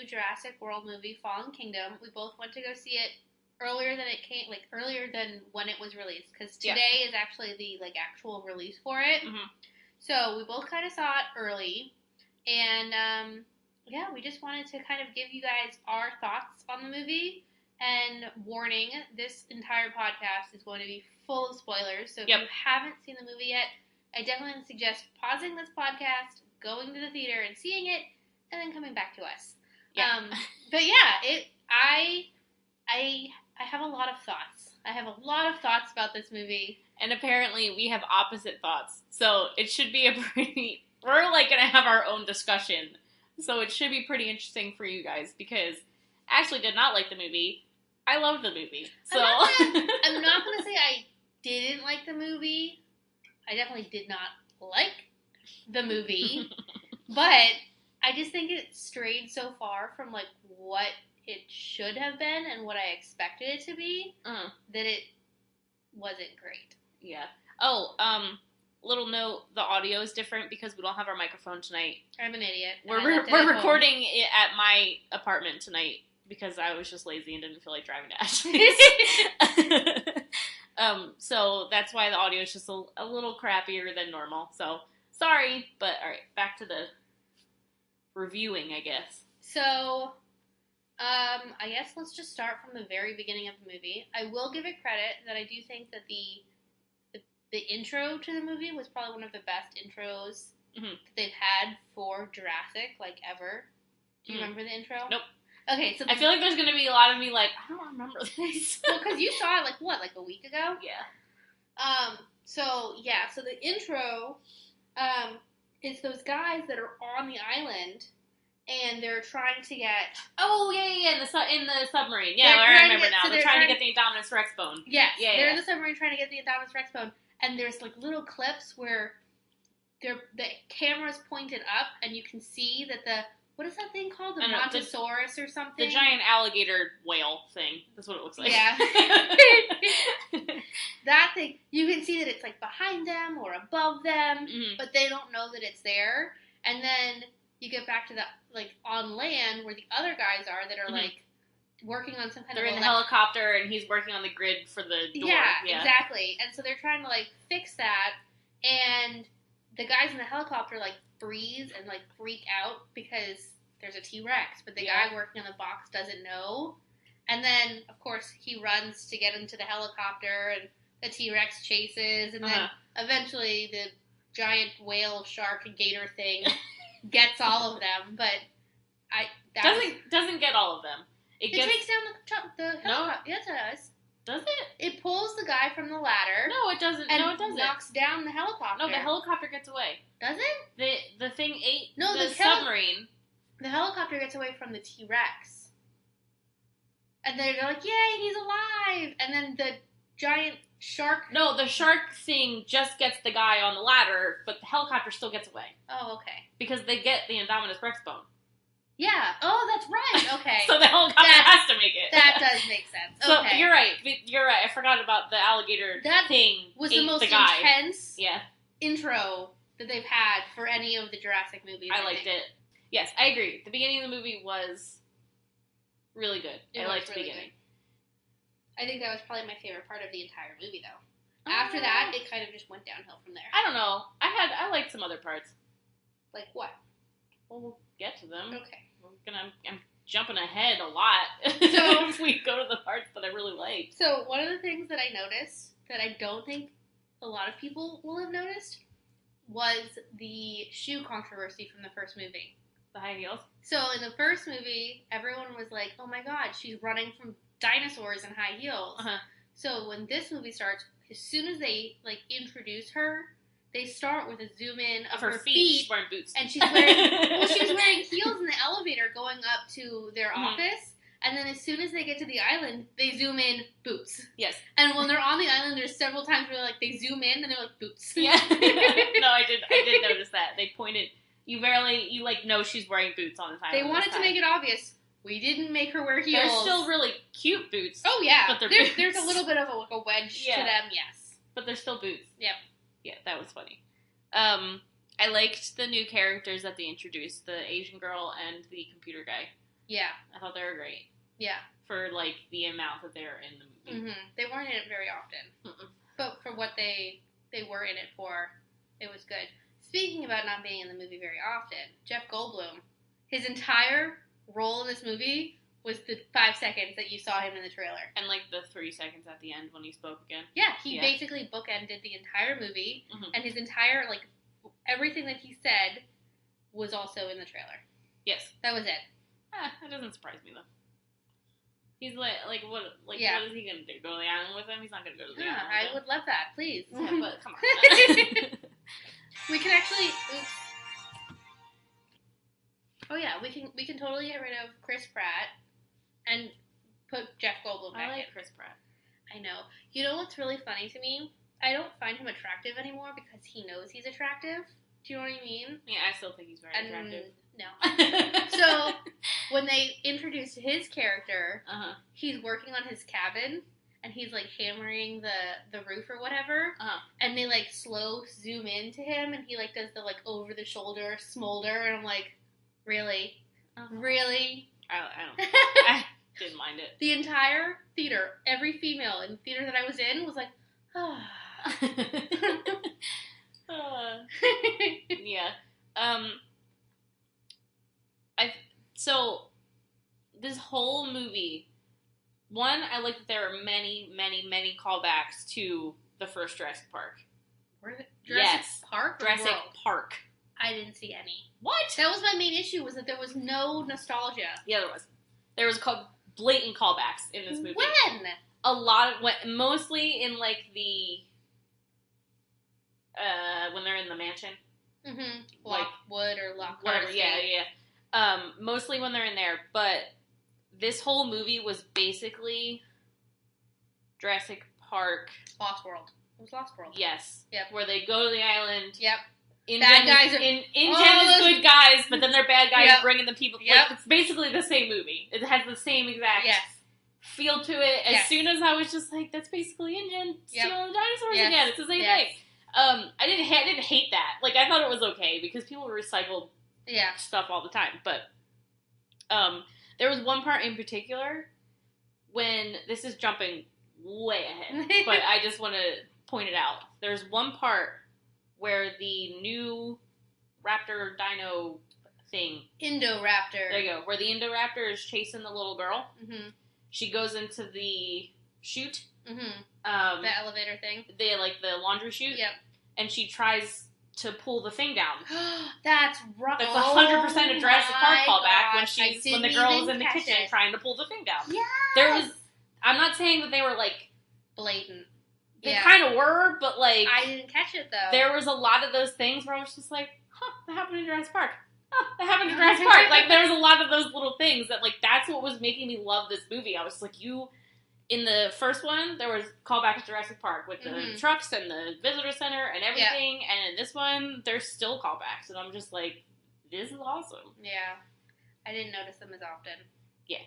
Jurassic World movie, Fallen Kingdom. We both went to go see it earlier than it came, like earlier than when it was released, because today is actually the like actual release for it. Mm-hmm. So we both kind of saw it early, and yeah, we just wanted to kind of give you guys our thoughts on the movie. And warning, this entire podcast is going to be full of spoilers. So if you haven't seen the movie yet, I definitely suggest pausing this podcast, going to the theater and seeing it, and then coming back to us. Yeah. But yeah, I have a lot of thoughts. I have a lot of thoughts about this movie. And apparently we have opposite thoughts. So it should be we're like going to have our own discussion. So it should be pretty interesting for you guys, because Ashley did not like the movie. I loved the movie. So I'm not going to say I didn't like the movie. I definitely did not like the movie. But I just think it strayed so far from like what it should have been and what I expected it to be that it wasn't great. Yeah. Oh, little note, the audio is different because we don't have our microphone tonight. I'm an idiot. We're recording it at my apartment tonight because I was just lazy and didn't feel like driving to Ashley's. So that's why the audio is just a little crappier than normal. So, sorry, but alright, back to the reviewing, I guess. So, I guess let's just start from the very beginning of the movie. I will give it credit that I do think that the intro to the movie was probably one of the best intros that they've had for Jurassic, like, ever. Do you remember the intro? Nope. Okay, so I feel like there's going to be a lot of me like, I don't remember this. Well, because you saw it, like, what, like a week ago? Yeah. So the intro, is those guys that are on the island, and they're trying to get... Oh, yeah, in the submarine. Yeah, I remember now. They're trying to get the Indominus Rex bone. Yes, they're in the submarine trying to get the Indominus Rex bone, and there's, like, little clips where the camera's pointed up, and you can see that what is that thing called? The Brontosaurus or something? The giant alligator whale thing. That's what it looks like. Yeah. That thing, you can see that it's, like, behind them or above them, but they don't know that it's there. And then you get back to the, like, on land where the other guys are that are, like, working on some kind They're of... in the helicopter, and he's working on the grid for the door. Yeah, exactly. And so they're trying to, like, fix that, and the guys in the helicopter, like, freeze and, like, freak out because there's a T-Rex, but the guy working on the box doesn't know. And then, of course, he runs to get into the helicopter, and the T-Rex chases, and then eventually the giant whale, shark, gator thing gets all of them, but doesn't get all of them. It takes down the helicopter. No. Yes, it does. Does it? It pulls the guy from the ladder. No, it doesn't. And it doesn't. Knocks down the helicopter. No, the helicopter gets away. Does it? The thing ate the submarine. The helicopter gets away from the T-Rex. And they're like, yay, he's alive! And then the giant shark... No, the shark thing just gets the guy on the ladder, but the helicopter still gets away. Oh, okay. Because they get the Indominus Rex bone. Yeah. Oh, that's right. Okay. So the helicopter has to make it. That does make sense. Okay. So you're right. I forgot about the alligator thing. Was the most intense intro that they've had for any of the Jurassic movies. I liked it. Yes, I agree. The beginning of the movie was really good. I liked the beginning. Good. I think that was probably my favorite part of the entire movie, though. After that, it kind of just went downhill from there. I don't know. I liked some other parts. Like what? Well, we'll get to them. Okay. I'm jumping ahead a lot. So if we go to the parts that I really liked. So one of the things that I noticed that I don't think a lot of people will have noticed was the shoe controversy from the first movie. The high heels? So in the first movie, everyone was like, oh my god, she's running from dinosaurs in high heels. So when this movie starts, as soon as they introduce her, they start with a zoom in of her feet. She's wearing boots. And she's wearing heels in the elevator going up to their office. And then as soon as they get to the island, they zoom in boots. Yes. And when they're on the island, there's several times where they zoom in and they're like boots. Yeah. No, I did notice that. They pointed. You know she's wearing boots on the island. They wanted to make it obvious. We didn't make her wear heels. They're still really cute boots. Oh yeah. But there's a little bit of a wedge to them, yes. But they're still boots. Yep. Yeah, that was funny. I liked the new characters that they introduced, the Asian girl and the computer guy. Yeah. I thought they were great. Yeah. For, like, the amount that they were in the movie. Mm-hmm. They weren't in it very often. Mm-mm. But for what they were in it for, it was good. Speaking about not being in the movie very often, Jeff Goldblum, his entire role in this movie was the 5 seconds that you saw him in the trailer. And, like, the 3 seconds at the end when he spoke again. Yeah, he basically bookended the entire movie, and his entire, like, everything that he said was also in the trailer. Yes. That was it. That doesn't surprise me, though. He's what is he gonna do? Go to the island with him? He's not gonna go to the island with him. I would love that, please. Yeah, but come on. We can actually. Oops. Oh yeah, we can totally get rid of Chris Pratt and put Jeff Goldblum back I like in. Chris Pratt. I know. You know what's really funny to me? I don't find him attractive anymore because he knows he's attractive. Do you know what I mean? Yeah, I still think he's very attractive. No. So when they introduced his character, he's working on his cabin and he's like hammering the roof or whatever, and they like slow zoom into him and he like does the like over the shoulder smolder, and I'm like, really, really? I don't. I didn't mind it. The entire theater, every female in the theater that I was in was like, yeah. So this whole movie, one, I like that there are many, many, many callbacks to the first Jurassic Park. Jurassic Park? Jurassic Park. I didn't see any. What? That was my main issue, was that there was no nostalgia. Yeah, there was. There was blatant callbacks in this movie. When? A lot of, mostly in like the, when they're in the mansion. Mm-hmm. Like, Lockwood or Lockhart. Whatever, yeah. Mostly when they're in there, but this whole movie was basically Jurassic Park. Lost World. It was Lost World. Yes. Yep. Where they go to the island. Yep. Bad guys are good guys, but then they're bad guys bringing the people. Yep. Like, it's basically the same movie. It has the same exact feel to it. As soon as I was just like, that's basically InGen stealing the dinosaurs again. It's the same thing. I didn't hate that. Like, I thought it was okay because people recycled stuff all the time. But there was one part in particular when, this is jumping way ahead, but I just want to point it out. There's one part where the new raptor dino thing, Indoraptor. There you go. Where the Indoraptor is chasing the little girl. Mm-hmm. She goes into the chute. Mm-hmm. The elevator thing. The laundry chute. Yep. And she tries to pull the thing down. That's right. That's 100% a Jurassic Park callback when the girl is in the kitchen trying to pull the thing down. Yeah. I'm not saying that they were like blatant. They kind of were, but like I didn't catch it though. There was a lot of those things where I was just like, that happened in Jurassic Park. That happened in Jurassic Park. Like, there was a lot of those little things that, like, that's what was making me love this movie. I was like, in the first one, there was callback to Jurassic Park with the trucks and the visitor center and everything, and in this one, there's still callbacks, and I'm just like, this is awesome. Yeah. I didn't notice them as often. Yeah.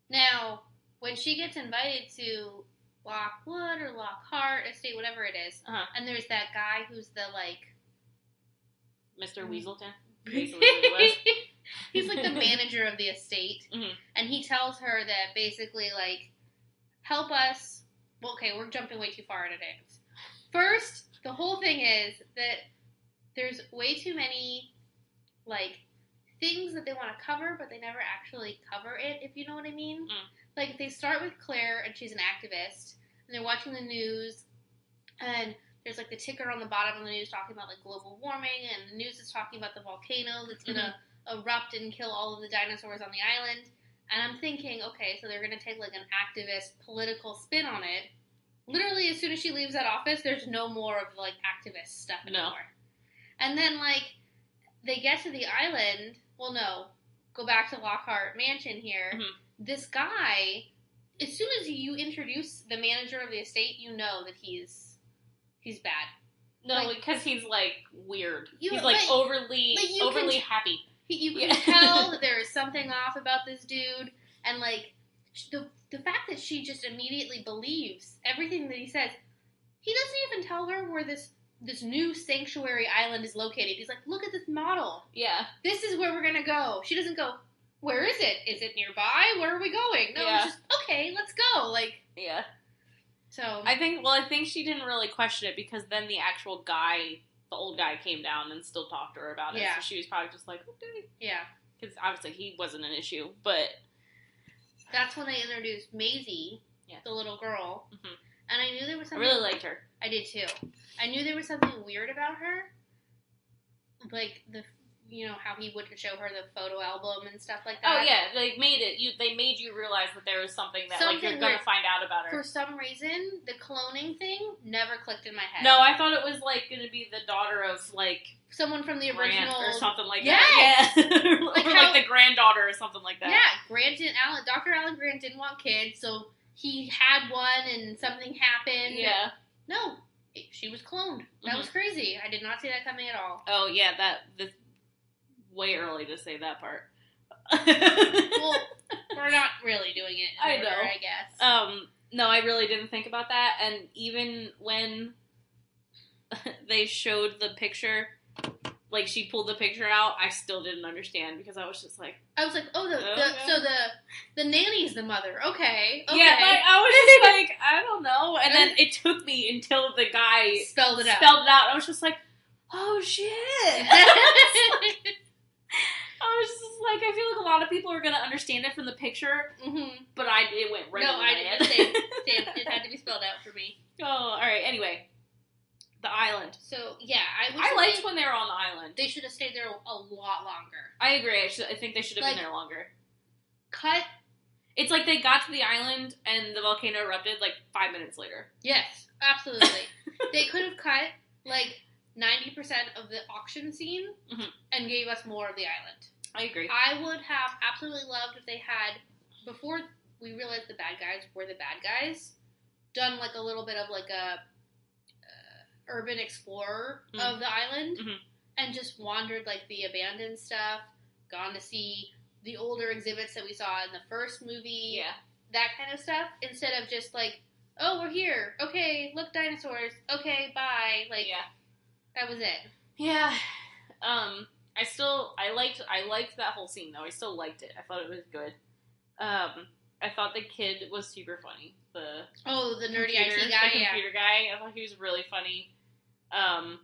Now, when she gets invited to Lockwood or Lockhart estate, whatever it is, and there's that guy who's the, like... Mr. Weaselton? He's like the manager of the estate, and he tells her that basically, like, help us. Well, okay, we're jumping way too far in advance. First, the whole thing is that there's way too many, like, things that they want to cover, but they never actually cover it, if you know what I mean. Like, they start with Claire, and she's an activist, and they're watching the news, and there's, like, the ticker on the bottom of the news talking about, like, global warming, and the news is talking about the volcano that's going to erupt and kill all of the dinosaurs on the island. And I'm thinking, okay, so they're going to take, like, an activist political spin on it. Literally, as soon as she leaves that office, there's no more of, like, activist stuff anymore. No. And then, like, they get to the island. Well, no. Go back to Lockhart Mansion here. This guy, as soon as you introduce the manager of the estate, you know that he's bad. No, like, because he's, like, weird. He's, like, but, overly happy. You can tell that there is something off about this dude, and, like, the fact that she just immediately believes everything that he says. He doesn't even tell her where this new sanctuary island is located. He's like, look at this model. Yeah. This is where we're gonna go. She doesn't go, where is it? Is it nearby? Where are we going? No, it's just, okay, let's go. Like, yeah. So I think she didn't really question it because then the actual guy, the old guy, came down and still talked to her about it. Yeah. So she was probably just like, okay. Yeah. Because obviously he wasn't an issue, but that's when they introduced Maisie, the little girl, and I knew there was something. I really liked her. I did too. I knew there was something weird about her, like how he wouldn't show her the photo album and stuff like that. Oh yeah, they made you realize that there was something that like you're gonna find out about her. For some reason, the cloning thing never clicked in my head. No, I thought it was like gonna be the daughter of like someone from the original or something like that. Yeah, like the granddaughter or something like that. Yeah, Dr. Alan Grant didn't want kids, so he had one, and something happened. Yeah. No, she was cloned. That was crazy. I did not see that coming at all. Oh yeah, that's way early to say that part. Well, we're not really doing it. I know. I guess. No, I really didn't think about that, and even when they showed the picture, like she pulled the picture out, I still didn't understand because I was just like, so the nanny's the mother. Okay. Yeah, I was just like, I don't know, and then it took me until the guy spelled it out. I was just like, oh shit. I was just like, I feel like a lot of people are going to understand it from the picture, but it went right over my head. Same. It had to be spelled out for me. Oh, alright, anyway. The island. So, yeah. I liked when they were on the island. They should have stayed there a lot longer. I agree. I think they should have been there longer. Cut. It's like they got to the island and the volcano erupted like 5 minutes later. Yes, absolutely. They could have cut like 90% of the auction scene and gave us more of the island. I agree. I would have absolutely loved if they had, before we realized the bad guys were the bad guys, done like a little bit of like a urban explorer of the island and just wandered like the abandoned stuff, gone to see the older exhibits that we saw in the first movie, that kind of stuff, instead of just like, oh, we're here, okay, look, dinosaurs, okay, bye, like, that was it. Yeah. I liked that whole scene though. I still liked it. I thought it was good. I thought the kid was super funny. The nerdy IT guy, the computer guy. I thought he was really funny. I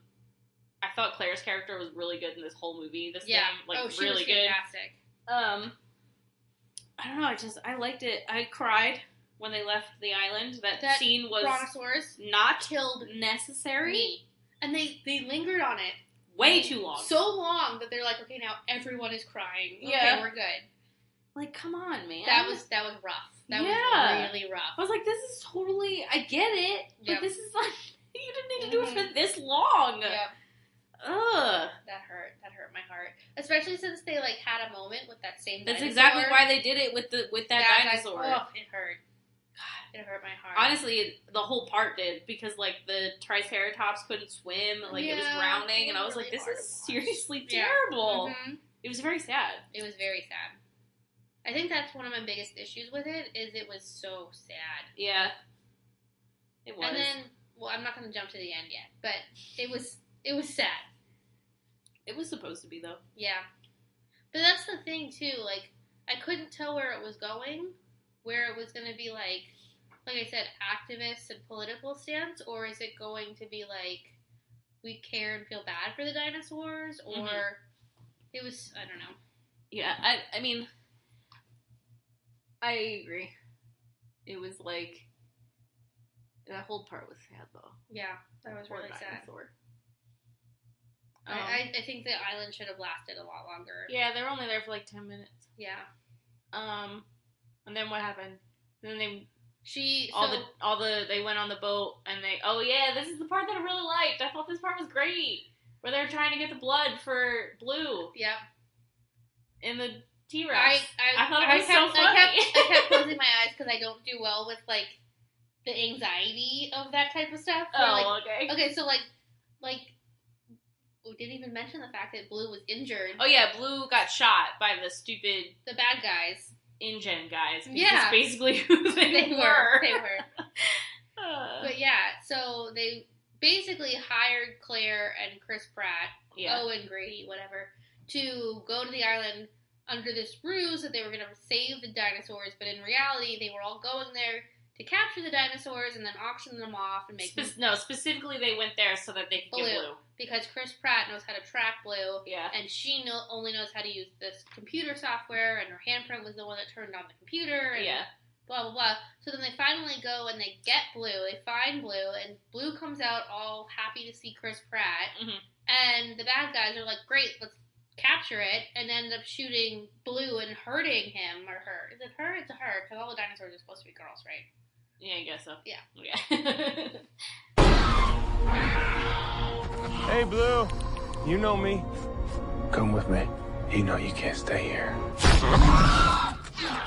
thought Claire's character was really good in this whole movie. This game, like she really was good. Fantastic. I don't know. I liked it. I cried when they left the island. That scene was Brontosaurus not killed necessary, me. And they lingered on it way too long. So long that they're like, okay, now everyone is crying. Okay, yeah, we're good. Like, come on, man. That was rough. That was really rough. I was like, this is totally. I get it, but this is like you didn't need to do it for this long. Yep. Ugh. That hurt my heart. Especially since they like had a moment with that same dinosaur. That's exactly why they did it with that dinosaur. It hurt. God, it hurt my heart. Honestly, the whole part did because like the Triceratops couldn't swim, like it was drowning, and I was like, this is seriously terrible. It was very sad. It was very sad. I think that's one of my biggest issues with it is it was so sad. Yeah. It was. And then, well, I'm not going to jump to the end yet, but it was sad. It was supposed to be, though. Yeah. But that's the thing, too. Like, I couldn't tell where it was going, where it was going to be, like I said, activist and political stance, or is it going to be, like, we care and feel bad for the dinosaurs, or it was, I don't know. Yeah, I mean, I agree. It was, like, that whole part was sad, though. Yeah, that was really sad. I think the island should have lasted a lot longer. Yeah, they were only there for like 10 minutes. Yeah. And then what happened? And then they they went on the boat and this is the part that I really liked. I thought this part was great. Where they're trying to get the blood for Blue. Yep. In the T-Rex. I thought it was so funny. I kept closing my eyes because I don't do well with like the anxiety of that type of stuff. Okay. Okay, so like we didn't even mention the fact that Blue was injured. Oh yeah, Blue got shot by the bad guys. InGen guys. Yeah. That's basically who they were. They were. But yeah, so they basically hired Claire and Chris Pratt, Owen Grady, whatever, to go to the island, under this ruse that they were going to save the dinosaurs, but in reality, they were all going there to capture the dinosaurs and then auction them off and make them... No, specifically they went there so that they could get Blue. Because Chris Pratt knows how to track Blue, yeah, and she only knows how to use this computer software, and her handprint was the one that turned on the computer, and yeah. blah, blah, blah. So then they finally go and they get Blue, they find Blue, and Blue comes out all happy to see Chris Pratt, and the bad guys are like, great, let's capture it, and end up shooting Blue and hurting him or her. Is it her? It's a her, because all the dinosaurs are supposed to be girls, right? Yeah, I guess so. Yeah. Hey, Blue. You know me. Come with me. You know you can't stay here.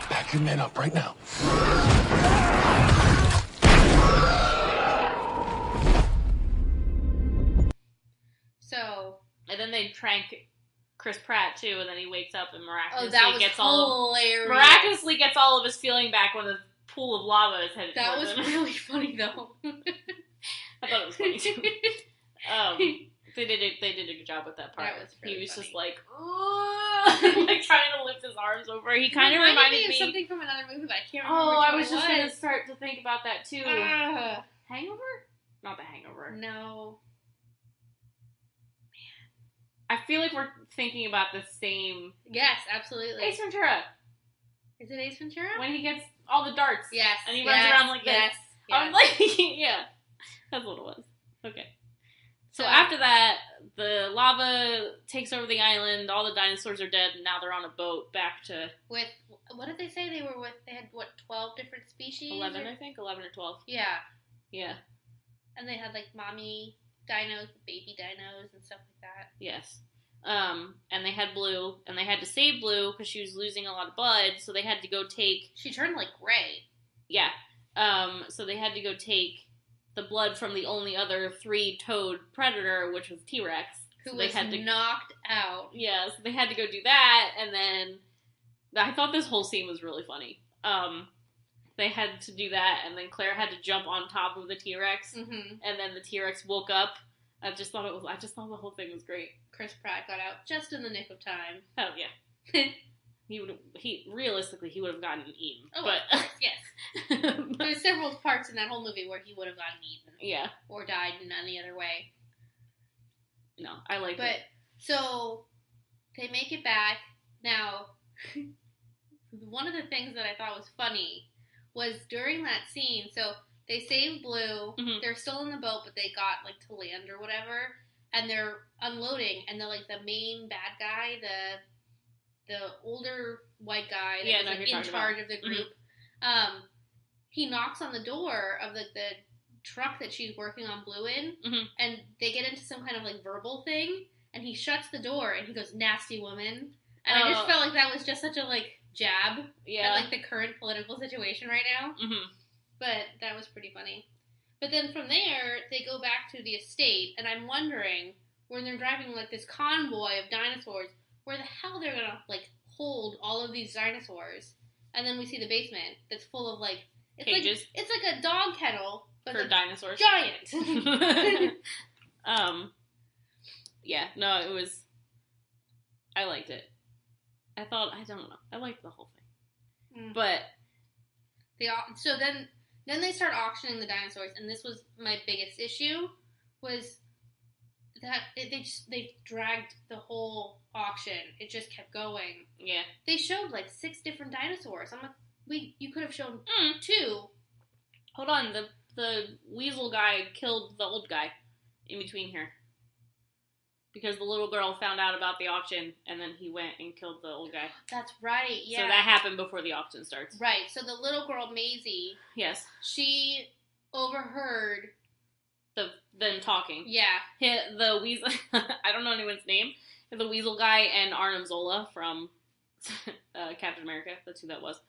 Pack your men up right now. So... And then they prank Chris Pratt, too, and then he wakes up and miraculously gets all of his feeling back when the pool of lava is headed towards him. That was really funny, though. I thought it was funny, too. They did a good job with that part. That was really he was funny. just like, like trying to lift his arms over. He kind of reminded me of something from another movie, but I can't remember. Oh, which I one was just going to start to think about that, too. Hangover? Not The Hangover. No. I feel like we're thinking about the same... Yes, absolutely. Ace Ventura. Is it Ace Ventura? When he gets all the darts. Yes. And he runs around like this. Yes. I'm like, yeah. That's what it was. Okay. So after that, the lava takes over the island, all the dinosaurs are dead, and now they're on a boat back to... With, what did they say they were with? They had, 12 different species? 11, I think? 11 or 12. Yeah. Yeah. And they had, mommy dinos, baby dinos, and stuff like that. Yes. And they had Blue, and they had to save Blue because she was losing a lot of blood, so they had to go take... She turned, gray. Yeah. So they had to go take the blood from the only other three-toed predator, which was T-Rex. Who so was knocked out. Yeah, so they had to go do that, and then... I thought this whole scene was really funny. They had to do that, and then Claire had to jump on top of the T-Rex, and then the T-Rex woke up. I just thought the whole thing was great. Chris Pratt got out just in the nick of time. Oh, yeah. Realistically, he would have gotten eaten. Oh, but, of course, yes. There's several parts in that whole movie where he would have gotten eaten. Yeah. Or died in any other way. No, I like it. But, so, they make it back. Now, one of the things that I thought was funny was during that scene, so they save Blue, they're still in the boat, but they got, to land or whatever, and they're unloading, and the main bad guy, the older white guy that was in charge of the group, he knocks on the door of the truck that she's working on Blue in, and they get into some kind of verbal thing, and he shuts the door and he goes, "Nasty woman," and I just felt like that was just such a jab at the current political situation right now. But that was pretty funny. But then from there, they go back to the estate, and I'm wondering, when they're driving this convoy of dinosaurs, where the hell they're gonna hold all of these dinosaurs. And then we see the basement that's full of it's cages. It's like a dog kennel, but for dinosaurs. Giant. Yeah, no, it was. I liked it. I don't know. I liked the whole thing, but so then they start auctioning the dinosaurs, and this was my biggest issue was that they dragged the whole auction. It just kept going. Yeah. They showed 6 different dinosaurs. I'm like, you could have shown 2. Hold on, the weasel guy killed the old guy in between here. Because the little girl found out about the auction, and then he went and killed the old guy. That's right, yeah. So that happened before the auction starts. Right, so the little girl, Maisie... Yes. She overheard... them talking. Yeah. The weasel... I don't know anyone's name. The weasel guy and Arnim Zola from Captain America. That's who that was.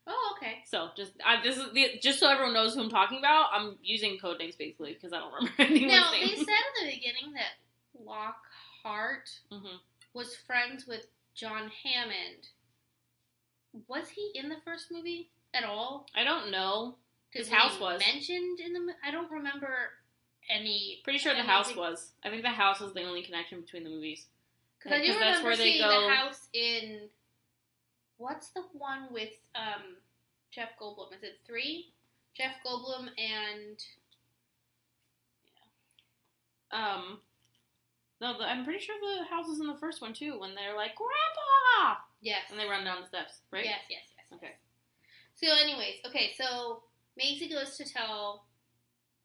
Oh, okay. So, just so everyone knows who I'm talking about, I'm using code names basically, because I don't remember anyone's name. Now, they said at the beginning that Lockhart was friends with John Hammond. Was he in the first movie at all? I don't know. His house was mentioned in the. I don't remember any. Pretty sure the house was. I think the house was the only connection between the movies. Because I do remember seeing the house in what's the one with Jeff Goldblum? Is it 3? Jeff Goldblum and No, I'm pretty sure the house is in the first one too. When they're like, "Grandpa!" yes, and they run down the steps, right? yes. Okay. So, anyways, so Maisie goes to tell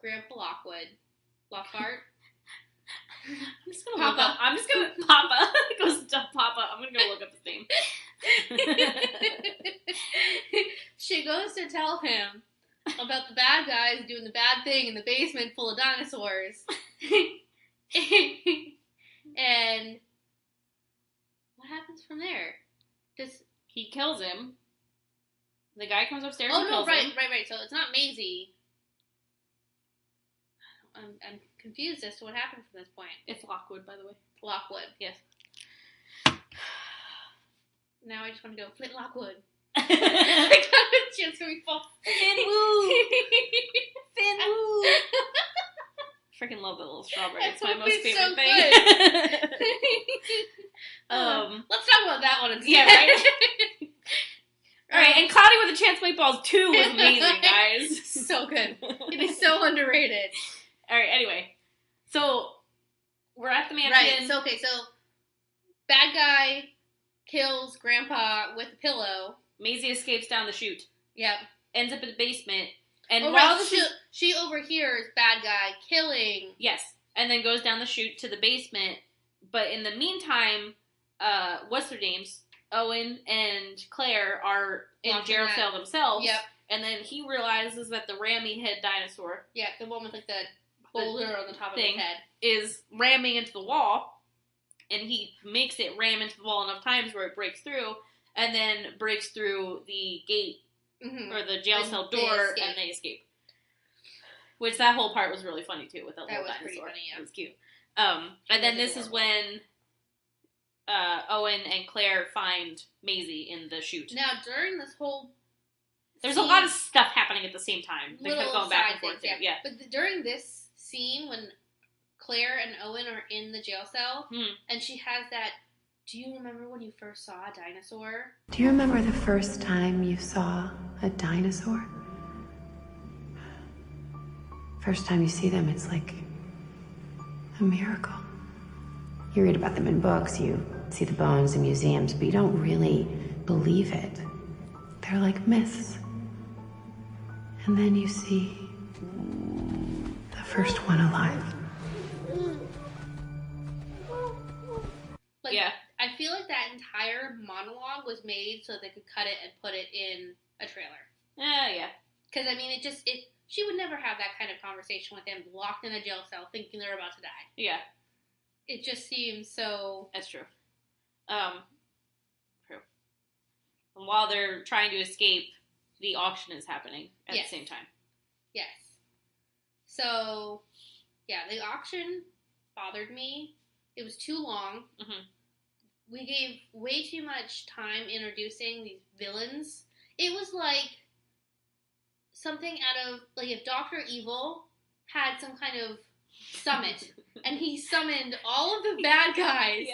Grandpa Lockhart. I'm just gonna look up. Papa goes to tell Papa. I'm gonna go look up his name. She goes to tell him about the bad guys doing the bad thing in the basement full of dinosaurs. And what happens from there? He kills him. The guy comes upstairs Oh, and no, kills him. right. So it's not Maisie. I'm confused as to what happened from this point. It's Lockwood, by the way. Lockwood. Yes. Now I just want to go Flint Lockwood. Finn I got a chance to be false. Woo! Finn Woo! Freaking love that little strawberry. It's my most favorite so thing. Let's talk about that one instead. Yeah, right? Alright, and Cloudy with a Chance to Make Balls 2 was amazing, guys. So good. It is so underrated. Alright, anyway. So, we're at the mansion. Right, so bad guy kills Grandpa with a pillow. Maisie escapes down the chute. Yep. Ends up in the basement. And while she overhears bad guy killing. Yes. And then goes down the chute to the basement. But in the meantime, what's their names? Owen and Claire are in jail cell themselves. Yep. And then he realizes that the rammy head dinosaur. Yeah, the one with like the boulder on the top of his head. Is ramming into the wall. And he makes it ram into the wall enough times where it breaks through. And then breaks through the gate. Mm-hmm. Or the jail cell door, and they escape. Which that whole part was really funny too, with that little dinosaur. Pretty funny, yeah. It was cute. And then this is when Owen and Claire find Maisie in the chute. Now, during this whole there's a lot of stuff happening at the same time. They kept going back and forth. Yeah. But during this scene, when Claire and Owen are in the jail cell, and she has that, do you remember when you first saw a dinosaur? Do you remember the first time you saw a dinosaur? First time you see them, it's like a miracle. You read about them in books, you see the bones in museums, but you don't really believe it. They're like myths. And then you see the first one alive. Like, I feel like that entire monologue was made so they could cut it and put it in a trailer. Yeah. Because, I mean, she would never have that kind of conversation with him locked in a jail cell thinking they're about to die. Yeah. It just seems so... That's true. True. And while they're trying to escape, the auction is happening at the same time. Yes. So, yeah, the auction bothered me. It was too long. Mm-hmm. We gave way too much time introducing these villains. It was like something out of, like, if Dr. Evil had some kind of summit, and he summoned all of the bad guys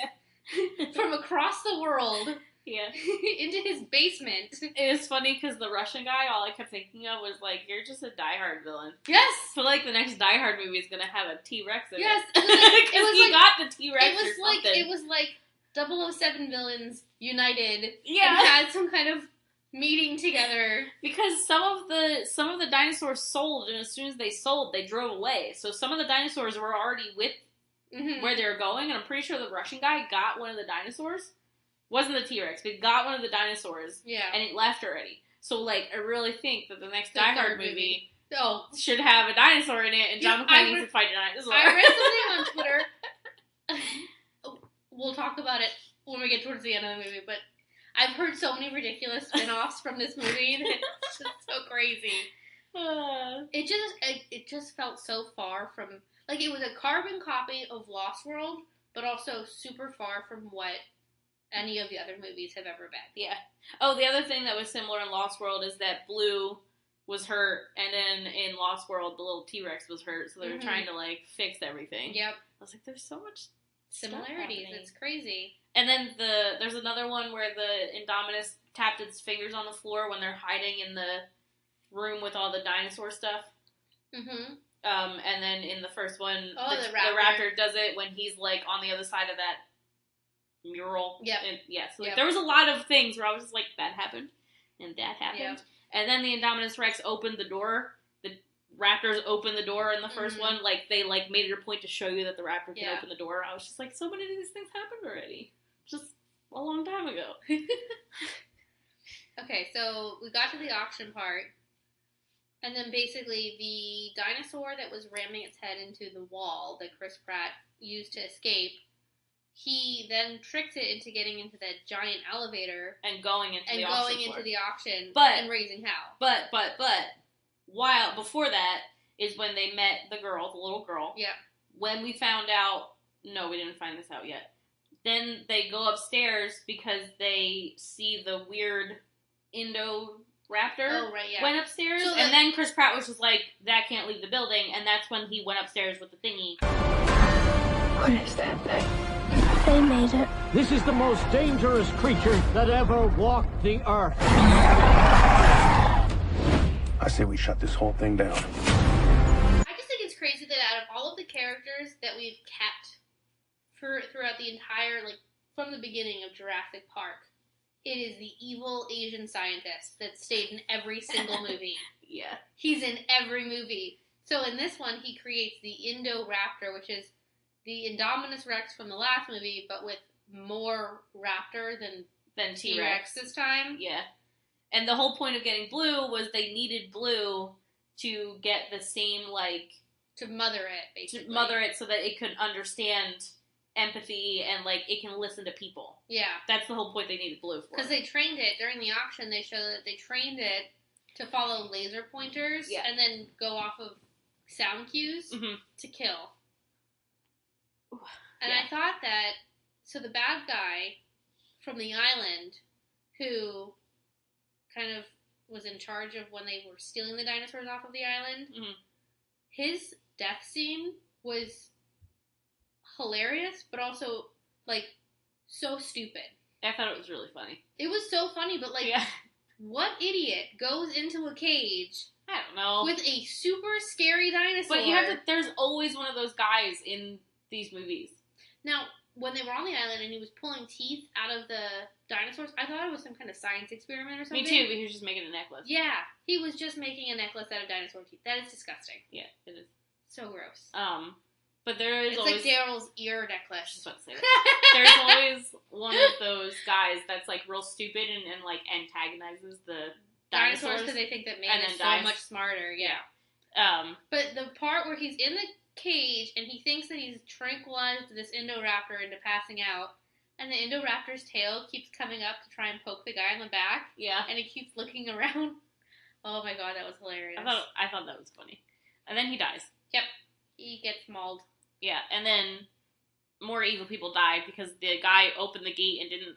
from across the world into his basement. It was funny because the Russian guy, all I kept thinking of was, like, you're just a Die Hard villain. Yes! So, like, the next Die Hard movie is going to have a T-Rex in it. Because he got the T-Rex It was like 007 villains united and Yeah. had some kind of meeting together. Because some of the dinosaurs sold, and as soon as they sold, they drove away. So some of the dinosaurs were already with where they were going, and I'm pretty sure the Russian guy got one of the dinosaurs. Wasn't the T-Rex, but he got one of the dinosaurs, and it left already. So, like, I really think that the next Die Hard movie should have a dinosaur in it, and John McClane needs to fight a dinosaur. I read something on Twitter. We'll talk about it when we get towards the end of the movie, but I've heard so many ridiculous spin-offs from this movie that it's just so crazy. It just felt so far from, like, it was a carbon copy of Lost World, but also super far from what any of the other movies have ever been. Yeah. Oh, the other thing that was similar in Lost World is that Blue was hurt, and then in Lost World, the little T-Rex was hurt, so they were trying to, like, fix everything. Yep. I was like, there's so much similarities. It's crazy. And then there's another one where the Indominus tapped its fingers on the floor when they're hiding in the room with all the dinosaur stuff. Mm-hmm. And then in the first one, the the raptor does it when he's, like, on the other side of that mural. Yep. And, so like, there was a lot of things where I was just like, that happened, and that happened. Yep. And then the Indominus Rex opened the door. The raptors opened the door in the first one. Like, they, like, made it a point to show you that the raptor can open the door. I was just like, so many of these things happened already. Just a long time ago. Okay, so we got to the auction part. And then basically the dinosaur that was ramming its head into the wall that Chris Pratt used to escape, he then tricked it into getting into that giant elevator and going into the auction and raising hell. But while before that is when they met the little girl. Yeah. When we found out, no, we didn't find this out yet. Then they go upstairs because they see the weird Indoraptor went upstairs. So and then Chris Pratt was just like, that can't leave the building. And that's when he went upstairs with the thingy. What is that thing? They made it. This is the most dangerous creature that ever walked the earth. I say we shut this whole thing down. I just think it's crazy that out of all of the characters that we've kept throughout the entire, like, from the beginning of Jurassic Park, it is the evil Asian scientist that stayed in every single movie. Yeah. He's in every movie. So in this one, he creates the Indoraptor, which is the Indominus Rex from the last movie, but with more raptor than T-Rex this time. Yeah. And the whole point of getting Blue was they needed Blue to get the same, like... To mother it, basically. To mother it so that it could understand empathy and, like, it can listen to people. Yeah. That's the whole point they needed Blue for. Because they trained it, during the auction, they show that they trained it to follow laser pointers and then go off of sound cues to kill. And I thought that, so the bad guy from the island, who kind of was in charge of when they were stealing the dinosaurs off of the island, his death scene was hilarious, but also, like, so stupid. I thought it was really funny. It was so funny, but, like, what idiot goes into a cage... I don't know. With a super scary dinosaur. But there's always one of those guys in these movies. Now, when they were on the island and he was pulling teeth out of the dinosaurs, I thought it was some kind of science experiment or something. Me too, but he was just making a necklace. Yeah, he was just making a necklace out of dinosaur teeth. That is disgusting. Yeah, it is. So gross. But there is always... It's like Daryl's ear necklace. I was just about to say that. There's always one of those guys that's, like, real stupid and like, antagonizes the dinosaurs because they think that man is so much smarter. Yeah. But the part where he's in the cage and he thinks that he's tranquilized this Indoraptor into passing out, and the Indoraptor's tail keeps coming up to try and poke the guy in the back. Yeah. And he keeps looking around. Oh my god, that was hilarious. I thought that was funny. And then he dies. Yep. He gets mauled. Yeah, and then more evil people died because the guy opened the gate and didn't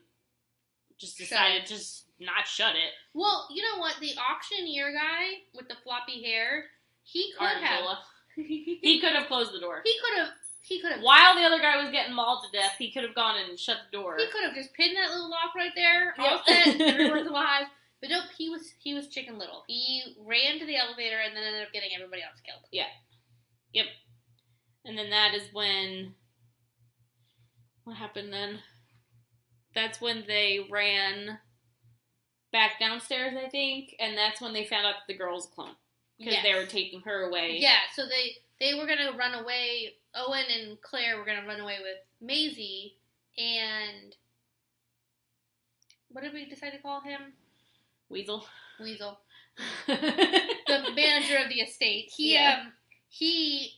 decided to just not shut it. Well, you know what? The auctioneer guy with the floppy hair, he could have. He could have closed the door. He could have. While the other guy was getting mauled to death, he could have gone and shut the door. He could have just pinned that little lock right there. All set. Everyone's alive. But nope, he was Chicken Little. He ran to the elevator and then ended up getting everybody else killed. Yeah. Yep. And then that is when... What happened then? That's when they ran back downstairs, I think, and that's when they found out that the girl's a clone. Because they were taking her away. Yeah, so they were going to run away. Owen and Claire were going to run away with Maisie, and... What did we decide to call him? Weasel. The manager of the estate. He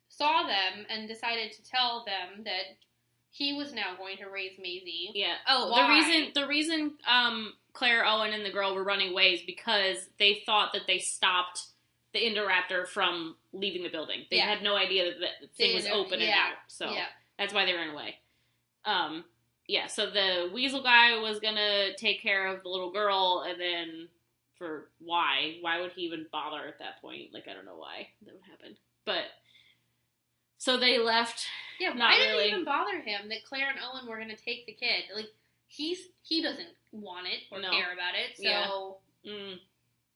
saw them and decided to tell them that he was now going to raise Maisie. Yeah. Oh, the reason Claire, Owen, and the girl were running away is because they thought that they stopped the Indoraptor from leaving the building. They had no idea that the thing was open and out. So that's why they ran away. Yeah, so the weasel guy was gonna take care of the little girl, and then why would he even bother at that point? Like, I don't know why that would happen. But, so they left. Yeah, why did it even bother him that Claire and Owen were gonna take the kid? Like, he doesn't want it or No. care about it. So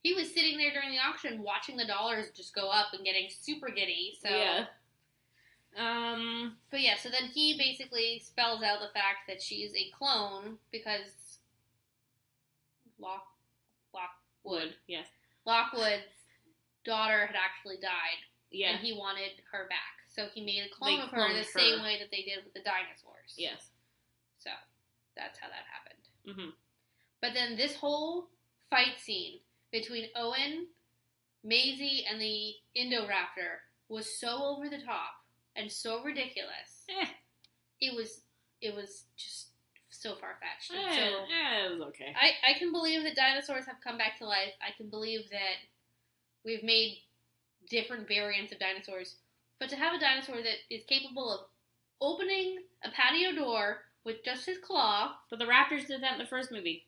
he was sitting there during the auction watching the dollars just go up and getting super giddy. So Yeah. But yeah, so then he basically spells out the fact that she's a clone because Wood. Yes. Lockwood's daughter had actually died, Yeah. and he wanted her back. So he made a clone They of her cloned the same her. way that they did with the dinosaurs. Yes. So that's how that happened. Mm-hmm. But then this whole fight scene between Owen, Maisie, and the Indoraptor was so over the top and so ridiculous. It was just so far-fetched. And so it was okay. I can believe that dinosaurs have come back to life. I can believe that we've made different variants of dinosaurs. But to have a dinosaur that is capable of opening a patio door with just his claw... But the Raptors did that in the first movie.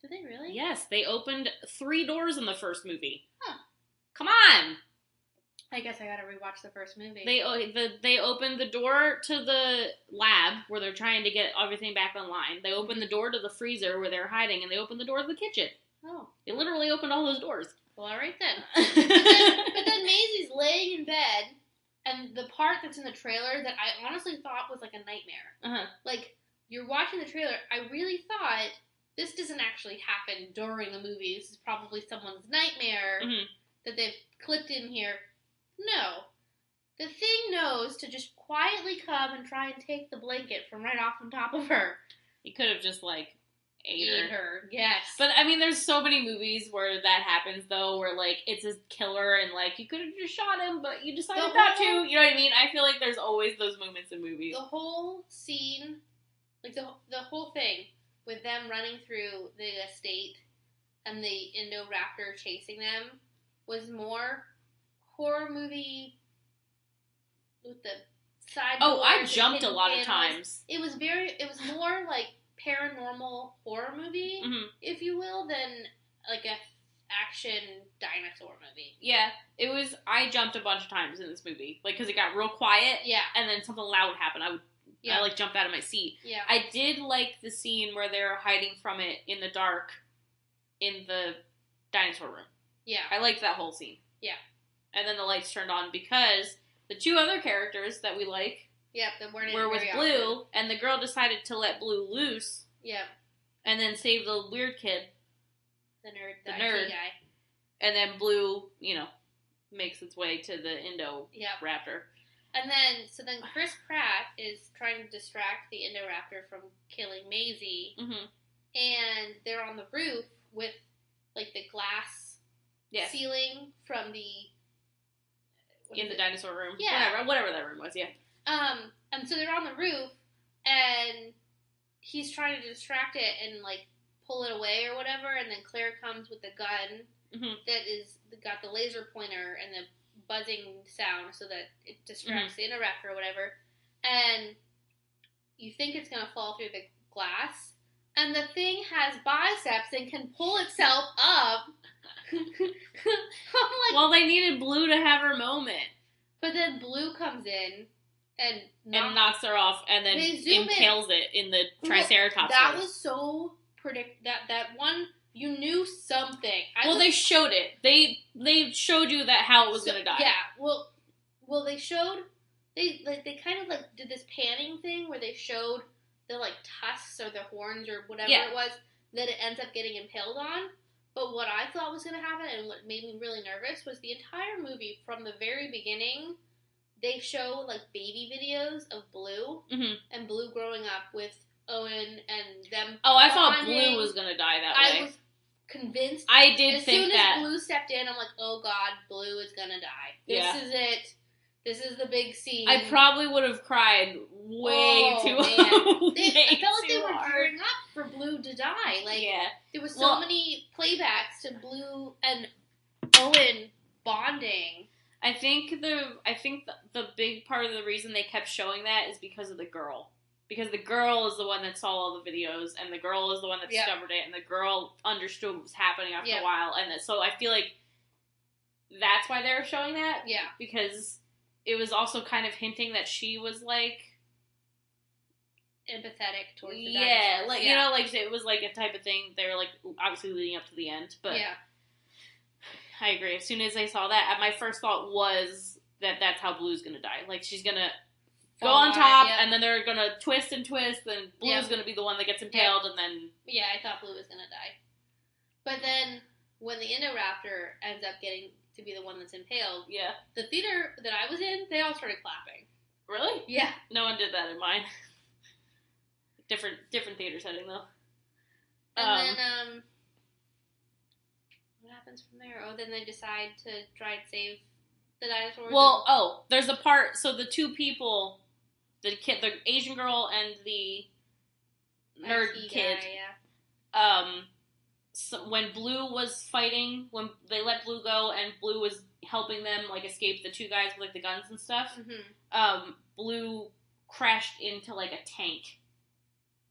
Did they really? Yes, they opened 3 doors in the first movie. Huh. Come on! I guess I gotta rewatch the first movie. They opened the door to the lab where they're trying to get everything back online. They opened the door to the freezer where they're hiding, and they opened the door to the kitchen. Oh. They literally opened all those doors. Well, alright then. But then Maisie's laying in bed, and the part that's in the trailer that I honestly thought was like a nightmare. Uh-huh. Like, you're watching the trailer, I really thought this doesn't actually happen during the movie. This is probably someone's nightmare that they've clipped in here. No. The thing knows to just quietly come and try and take the blanket from right off on top of her. He could have just, like, ate her. Yes. But, I mean, there's so many movies where that happens, though, where, like, it's a killer and, like, you could have just shot him, but you decided not to. You know what I mean? I feel like there's always those moments in movies. The whole scene, like, the whole thing with them running through the estate and the Indoraptor chasing them was more horror movie with the side. Oh, I doors and jumped a hidden lot of panels. times. It was more like paranormal horror movie, if you will, than like a action dinosaur movie. Yeah, I jumped a bunch of times in this movie. Like, because it got real quiet. Yeah. And then something loud would happen. I like, jumped out of my seat. Yeah. I did like the scene where they're hiding from it in the dark in the dinosaur room. Yeah. I liked that whole scene. Yeah. And then the lights turned on because the 2 other characters that we like that weren't were with very Blue, often. and the girl decided to let Blue loose. Yeah. And then save the weird kid. The The IT nerd. guy. And then Blue, makes its way to the Indoraptor. And then Chris Pratt is trying to distract the Indoraptor from killing Maisie. Mm-hmm. And they're on the roof with, like, the glass ceiling from the... In the dinosaur room. Yeah. Whatever that room was, yeah. And so they're on the roof, and he's trying to distract it and, like, pull it away or whatever, and then Claire comes with the gun that is got the laser pointer and the buzzing sound so that it distracts the Indoraptor or whatever, and you think it's going to fall through the glass, and the thing has biceps and can pull itself up. I'm like, well, they needed Blue to have her moment. But then Blue comes in and knocks her off, and then impales it in the Triceratops. That was so that one, you knew something. They showed it. They showed you that how it was going to die. Yeah. Well, they showed they kind of like did this panning thing where they showed the like tusks or the horns or whatever it was that it ends up getting impaled on. But what I thought was going to happen and what made me really nervous was the entire movie from the very beginning. They show like baby videos of Blue and Blue growing up with Owen and them. Oh, I thought Blue was going to die that way. I was convinced. I did think that. As soon as Blue stepped in, I'm like, oh god, Blue is going to die. This is it. This is the big scene. I probably would have cried way too hard. I felt like they were hard. gearing up for Blue to die. Like, there was so many playbacks to Blue and Owen bonding. I think the big part of the reason they kept showing that is because of the girl. Because the girl is the one that saw all the videos, and the girl is the one that discovered it, and the girl understood what was happening after a while, and so I feel like that's why they were showing that. Yeah. Because it was also kind of hinting that she was, like, empathetic towards the yeah, dinosaurs. like you know, like it was like a type of thing. They were like obviously leading up to the end, but yeah. I agree. As soon as I saw that, my first thought was that that's how Blue's gonna die. Like she's gonna go on top, and then they're gonna twist and twist, and Blue's gonna be the one that gets impaled, and then yeah, I thought Blue was gonna die. But then when the Indoraptor ends up getting to be the one that's impaled, yeah, the theater that I was in, they all started clapping. really, Yeah. no one did that in mine. Different theater setting though. And then what happens from there? Oh, then they decide to try and save the dinosaurs. Well, there's a part. So the two people, the Asian girl and the nerd IT kid. guy, yeah. So when Blue was fighting, when they let Blue go, and Blue was helping them like escape the two guys with like the guns and stuff. Mm-hmm. Blue crashed into like a tank.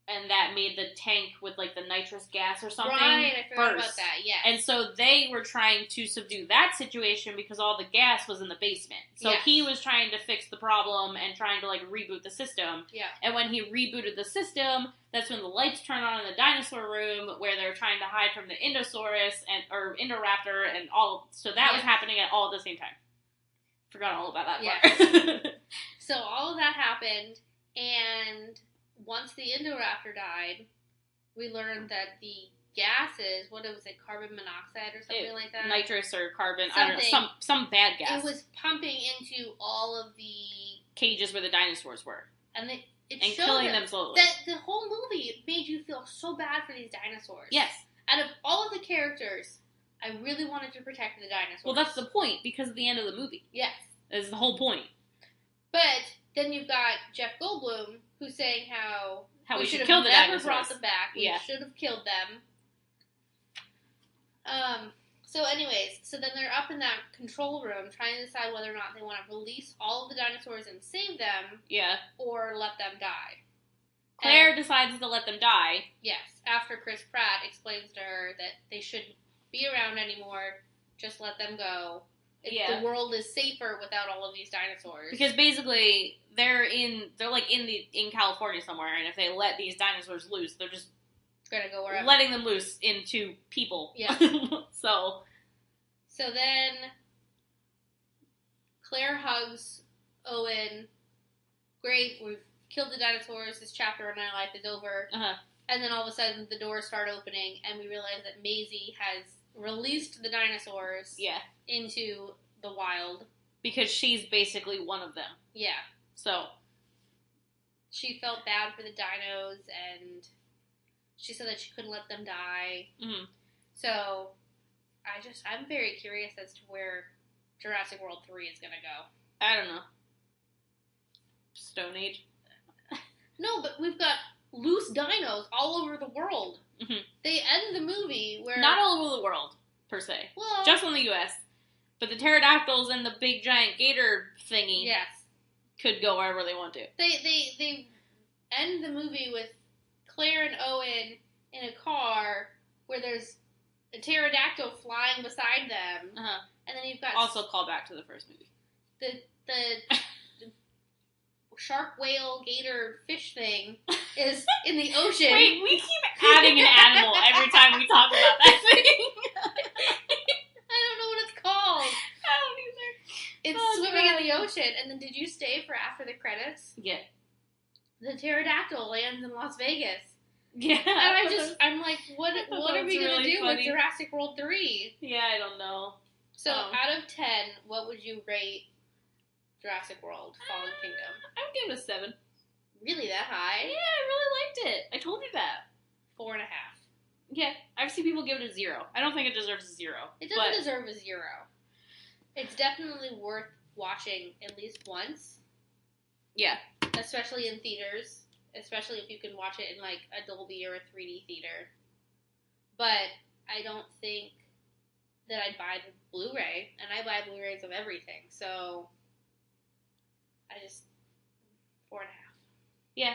And that made the tank with, like, the nitrous gas or something Right, I forgot burst. about that, yes. And so they were trying to subdue that situation because all the gas was in the basement. So Yes. he was trying to fix the problem and trying to, like, reboot the system. Yeah. And when he rebooted the system, that's when the lights turn on in the dinosaur room where they're trying to hide from the Indosaurus or Indoraptor and all. So that was happening all at the same time. Forgot all about that part. So all of that happened, and once the Indoraptor died, we learned that the gases, what was it, carbon monoxide or something like that? Nitrous or carbon, Something. I don't know, some bad gas. It was pumping into all of the cages where the dinosaurs were. And it and showed killing them slowly. That the whole movie made you feel so bad for these dinosaurs. Yes. Out of all of the characters, I really wanted to protect the dinosaurs. Well, that's the point, because at the end of the movie. Yes. Is the whole point. But then you've got Jeff Goldblum, who's saying how we should have kill the never dinosaurs. brought them back. We Yeah. should have killed them. So anyways, so then they're up in that control room trying to decide whether or not they want to release all of the dinosaurs and save them. Yeah. Or let them die. Claire decides to let them die. Yes, after Chris Pratt explains to her that they shouldn't be around anymore, just let them go. The world is safer without all of these dinosaurs. Because basically, they're in California somewhere, and if they let these dinosaurs loose, they're just gonna go wherever. Letting them loose into people. Yeah. So then Claire hugs Owen. Great, we've killed the dinosaurs. This chapter in our life is over. Uh-huh. And then all of a sudden, the doors start opening, and we realize that Maisie has released the dinosaurs. Yeah. Into the wild. Because she's basically one of them. Yeah. So she felt bad for the dinos, and she said that she couldn't let them die. Mm-hmm. So I'm very curious as to where Jurassic World 3 is going to go. I don't know. Stone Age? No, but we've got loose dinos all over the world. Mm-hmm. They end the movie where... Not all over the world, per se. Well... Just in the U.S. But the pterodactyls and the big giant gator thingy... Yes. Could go wherever they want to. They end the movie with Claire and Owen in a car where there's a pterodactyl flying beside them. Uh-huh. And then you've got... Also call back to the first movie. The shark, whale, gator, fish thing is in the ocean. Wait, we keep adding an animal every time we talk about that thing. I don't know what it's called. I don't either. It's swimming in the ocean. And then did you stay for after the credits? Yeah. The pterodactyl lands in Las Vegas. Yeah. And I'm like, what are we going to do funny. with Jurassic World 3? Yeah, I don't know. So, out of 10, what would you rate Jurassic World Fallen Kingdom? I would give it a 7. Really, that high? Yeah, I really liked it. I told you that. 4.5. Yeah, I've seen people give it a 0. I don't think it deserves a 0. It doesn't deserve a 0. It's definitely worth watching at least once. Yeah. Especially in theaters. Especially if you can watch it in, like, a Dolby or a 3D theater. But I don't think that I'd buy the Blu-ray. And I buy Blu-rays of everything. So, I just... 4.5. Yeah.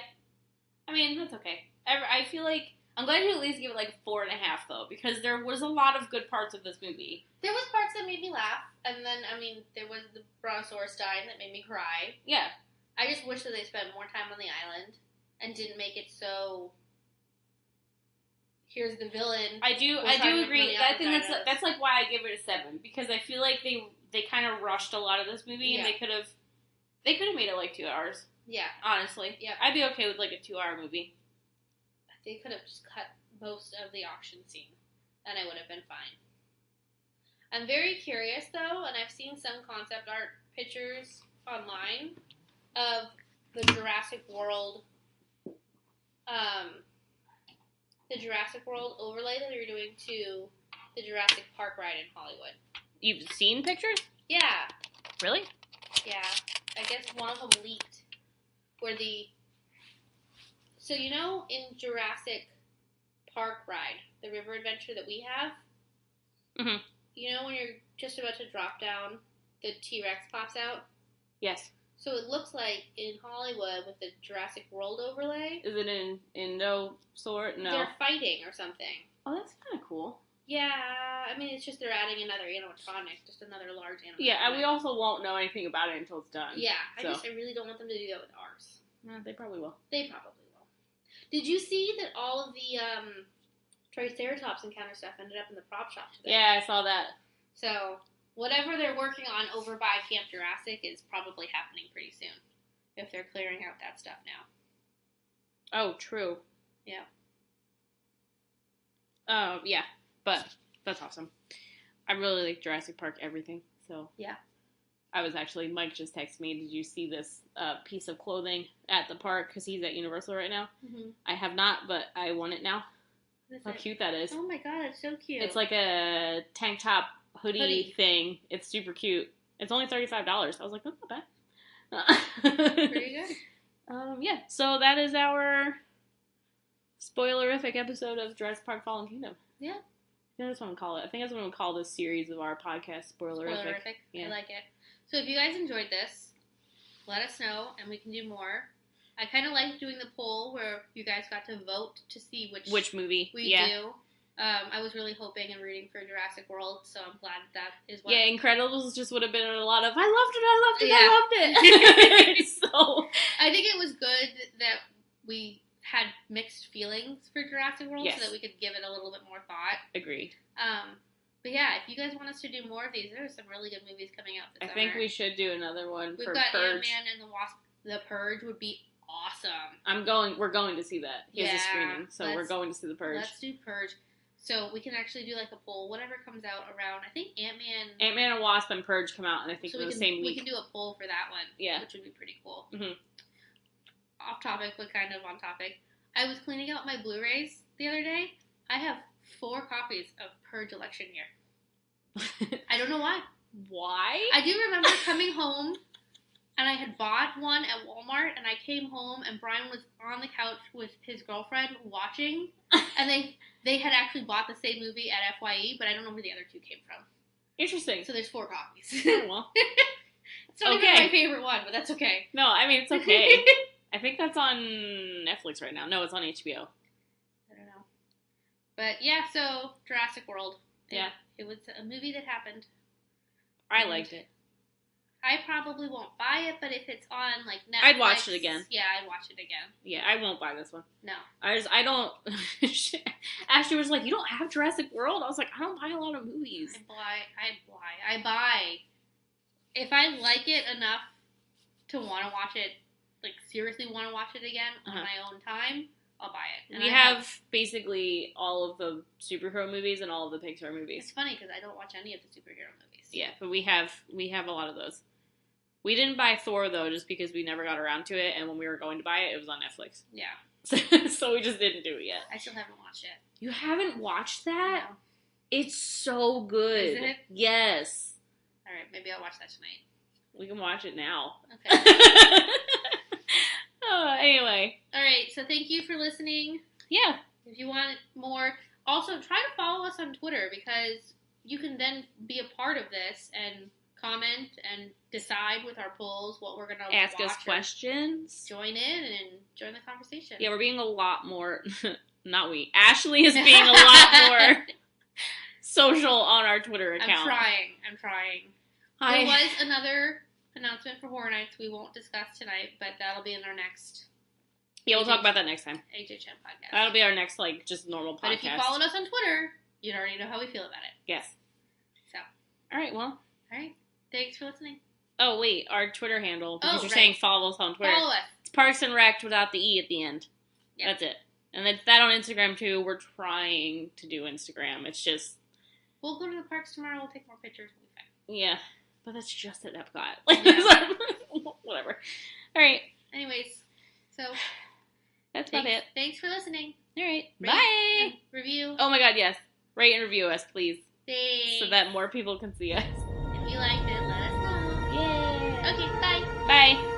I mean, that's okay. I feel like... I'm glad you at least give it, like, 4.5, though. Because there was a lot of good parts of this movie. There was parts that made me laugh. And then, I mean, there was the Brontosaurus dying that made me cry. Yeah. I just wish that they spent more time on the island. and didn't make it so. Here's the villain. I do trying to make agree. money off I of think dinos. that's like why I give it a 7, because I feel like they kind of rushed a lot of this movie, and Yeah. they could have made it like 2 hours. Yeah, Honestly, Yeah. I'd be okay with like a 2-hour movie. they could have just cut most of the auction scene, and it would have been fine. I'm very curious though, and I've seen some concept art pictures online of the Jurassic World, overlay that they're doing to the Jurassic Park ride in Hollywood. You've seen pictures? Yeah, Really? yeah. I guess one of them leaked. So you know in Jurassic Park ride, the river adventure that we have, Mhm. you know when you're just about to drop down, the T-Rex pops out? Yes. So it looks like in Hollywood with the Jurassic World overlay, Is it in no sort? No. they're fighting or something. Oh, that's kind of cool. Yeah, I mean, it's just they're adding another animatronic, just another large animatronic. Yeah, and we also won't know anything about it until it's done. Yeah, So. I really don't want them to do that with ours. They probably will. They probably will. Did you see that all of the Triceratops encounter stuff ended up in the prop shop today? Yeah, I saw that. So, whatever they're working on over by Camp Jurassic is probably happening pretty soon. If they're clearing out that stuff now. Oh, true. Yeah. Yeah, but that's awesome. I really like Jurassic Park everything, so. Yeah. I was actually, Mike just texted me, did you see this piece of clothing at the park? Because he's at Universal right now. Mm-hmm. I have not, but I want it now. How cute that is. Oh my god, it's so cute. It's like a tank top hoodie thing. It's super cute. It's only $35. I was like, that's not bad. pretty good. Yeah, so that is our spoilerific episode of Jurassic Park Fallen Kingdom. Yeah. I think that's what I'm gonna call it. I think that's what I'm gonna call this series of our podcast, spoilerific. Spoilerific. Yeah. I like it. So if you guys enjoyed this, let us know and we can do more. I kind of like doing the poll where you guys got to vote to see which movie we do. I was really hoping and rooting for Jurassic World, so I'm glad that is what. Yeah, Incredibles just would have been a lot of I loved it. So I think it was good that we had mixed feelings for Jurassic World, Yes. so that we could give it a little bit more thought. agreed. But yeah, if you guys want us to do more of these, there's some really good movies coming out this I summer. think we should do another one We've for got Purge. Ant-Man and the Wasp. The Purge would be awesome. We're going to see that. He has a Yeah, screening, so we're let's- going to see the Purge. Let's do Purge. So we can actually do like a poll, whatever comes out around. I think Ant-Man. Ant-Man and Wasp and Purge come out, and I think So the we can same we week. can do a poll for that one. Yeah. Which would be pretty cool. Mhm. Off topic, but kind of on topic. I was cleaning out my Blu-rays the other day. I have 4 copies of Purge Election Year. I don't know why. Why? I do remember coming home and I had bought one at Walmart and I came home and Brian was on the couch with his girlfriend watching and they had actually bought the same movie at FYE, but I don't know where the other 2 came from. Interesting. So there's 4 copies. Oh, well. It's not Okay. even my favorite one, but that's okay. No, I mean, it's okay. I think that's on Netflix right now. No, it's on HBO. I don't know. But yeah, so Jurassic World. Yeah. It was a movie that happened. I liked it. I probably won't buy it, but if it's on like Netflix, I'd watch it again. Yeah, I'd watch it again. Yeah, I won't buy this one. No. I don't. Ashley was like, "You don't have Jurassic World." I was like, "I don't buy a lot of movies." I buy. If I like it enough to want to watch it, like seriously want to watch it again on my own time, I'll buy it. And We I have basically all of the superhero movies and all of the Pixar It's movies. funny because I don't watch any of the superhero movies. Yeah, but we have a lot of those. We didn't buy Thor though, just because we never got around to it, and when we were going to buy it, it was on Netflix. Yeah. So we just didn't do it yet. I still haven't watched it. You haven't watched that? No. It's so good. Is it? Yes. All right, maybe I'll watch that tonight. We can watch it now. Okay. Anyway. All right, so thank you for listening. Yeah. If you want more, also try to follow us on Twitter because you can then be a part of this and comment and decide with our polls what we're going to Ask watch us or questions. join in and join the conversation. Yeah, we're being a lot more... Not we. Ashley is being a lot more social on our Twitter account. I'm trying. There was another announcement for Horror Nights we won't discuss tonight, but that'll be in our next Yeah, we'll talk about that next time. AJ Chen podcast. That'll be our next, like, just normal podcast. But if you followed us on Twitter, you'd already know how we feel about it. Yes. So. All right, well. All right. Thanks for listening. Oh, wait, our Twitter handle, because you're right. saying follow us on Twitter. Follow us. It's Parks and Rec without the E at the end. Yep. That's it. And it's that on Instagram, too. We're trying to do Instagram. It's just... We'll go to the parks tomorrow. We'll take more pictures. We'll be fine. Yeah. But that's just at Epcot. Yeah. Whatever. All right. Anyways, so... That's about it. Thanks for listening. All right. Rate Bye. and review. Oh, my God, yes. Rate and review us, please. Thanks. So that more people can see us. If you liked it, let us know. Yay. Okay, bye. Bye.